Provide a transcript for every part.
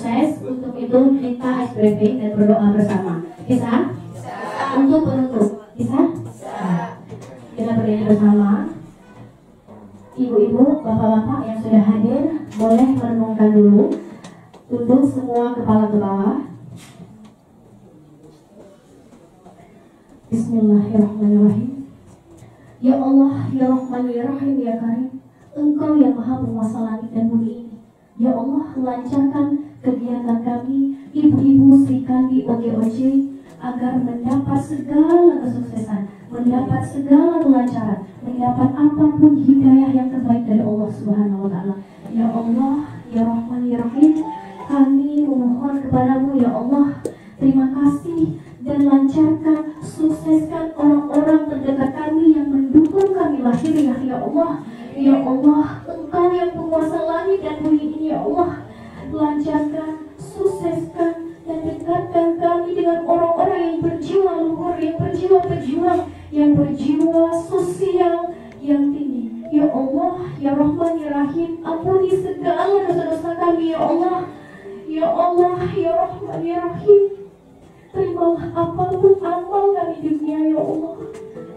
sukses. Untuk itu minta ice breaking dan berdoa bersama. Bisa? Untuk penutup. Bisa? Kita berdiri bersama. Ibu-ibu, bapak-bapak yang sudah hadir, boleh merenungkan dulu. Tunduk semua kepala ke bawah. Bismillahirrahmanirrahim. Ya Allah, ya Rahman, ya Rahim, ya Karim, Engkau yang Maha Penguasa langit dan bumi ini. Ya Allah, lancarkan kegiatan kami, ibu-ibu Sri Kandi OGOJ, agar mendapat segala kesuksesan, mendapat segala kelancaran, mendapat apapun hidayah yang terbaik dari Allah Subhanahu wa Ta'ala. Ya Allah, ya Rahman, ya Rahim, kami memohon kepadamu, ya Allah, terima kasih dan lancarkan, sukseskan orang-orang terdekat kami yang mendukung kami lahiriah, ya Allah. Ya Allah, Engkau yang penguasa langit dan bumi ini, ya Allah, lancarkan, sukseskan, dan dekatkan kami dengan orang-orang yang berjiwa luhur, yang berjiwa pejuang, yang berjiwa sosial yang tinggi. Ya Allah, ya Rahman, ya Rahim, ampuni segala dosa-dosa kami, ya Allah. Ya Allah, ya Rahman, ya Rahim, terimalah apapun amal kami di dunia, ya Allah.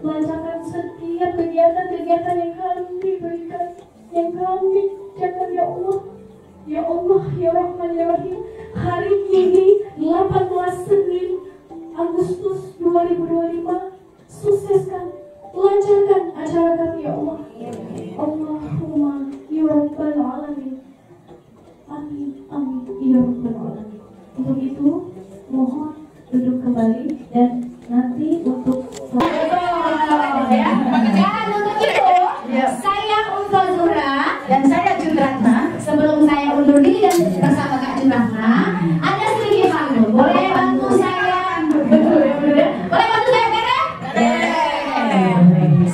Lancarkan setiap kegiatan-kegiatan yang kami berikan, yang kami kerjakan, ya Allah. Ya Allah, ya Rahman, ya Rahim, hari ini 18 Senin Agustus 2025, sukseskan, lancarkan acara kami, ya Allah. Allahumma ya Rabbal Alamin. Amin, amin, ya Rabbal Alamin. Untuk itu, mohon duduk kembali dan nanti untuk dan untuk itu saya Unfal Zuhra dan saya Jundratna. Sebelum saya undur diri dan bersama Kak Jundratna, ada sedikit hal. Boleh bantu saya? Boleh bantu saya beres?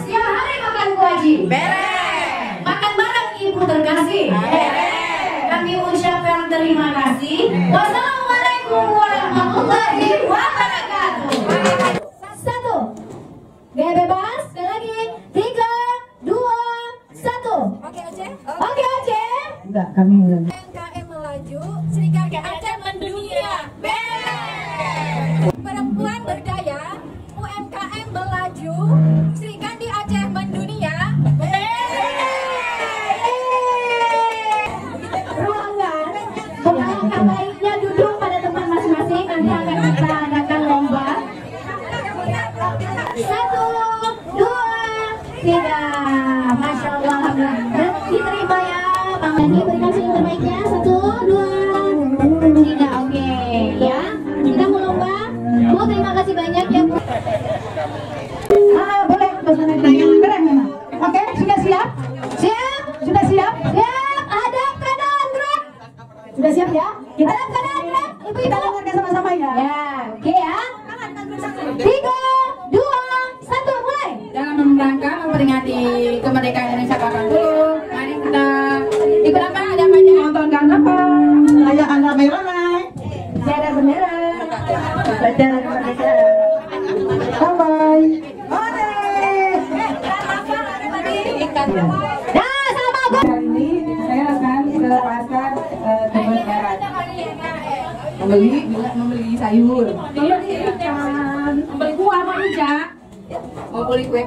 Setiap hari makan kuaci? Beres. Makan bareng ibu terkasih? Beres. Kami ucapkan terima kasih. Wassalamualaikum warahmatullahi wabarakatuh. Satu, gaya bebas. Sekali lagi, 3, 2, 1. Oke Aceh? Oke Aceh? Enggak, kami enggak. UMKM melaju, Serikandi Aceh mendunia. Perempuan berdaya, UMKM melaju, Serikandi Aceh mendunia. Ruangan, alangkah baiknya duduk pada tempat masing-masing. Nanti akan kita adakan lomba. 1, 2, 3. Masya Allah, alhamdulillah. Diterima ya, Bang Dani, berikan yang terbaiknya. 1, 2, 3. Oke, ya. Kita mau lomba. Bu, terima kasih banyak ya, Bu. Boleh pesanan yang keren memang. Oke, sudah siap? Siap? Sudah siap? Siap. Hadap kanan, gerak. Sudah siap ya? Kita Hadap kanan, gerak. kita Ibu-ibu. lakukan sama-sama ya. Ya, oke ya. 3, 2, 1, mulai. Dalam rangka memperingati kemerdekaan Indonesia ke-80, mari kita ikut apa? Ada apa aja? Nontonkan apa? Ayah anak merah naik. Saya bendera. Bendera kemerdekaan. Bye-bye. Nah, sama Bu. Kali ini saya akan ke pasar Tebet Barat. Membeli sayur. Membeli buah apa rujak? Mau beli kue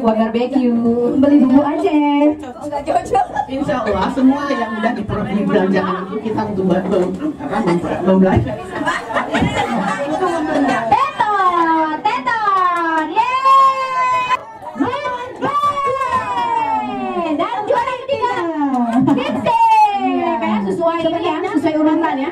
buat barbeque. Beli bumbu aja. Insya Allah semua yang udah dibelanjakan itu kita untuk membelanja. Teton, teton, yeay. Dan juara ketiga, Dipsy. Kayak sesuai ini ya, sesuai urutan ya.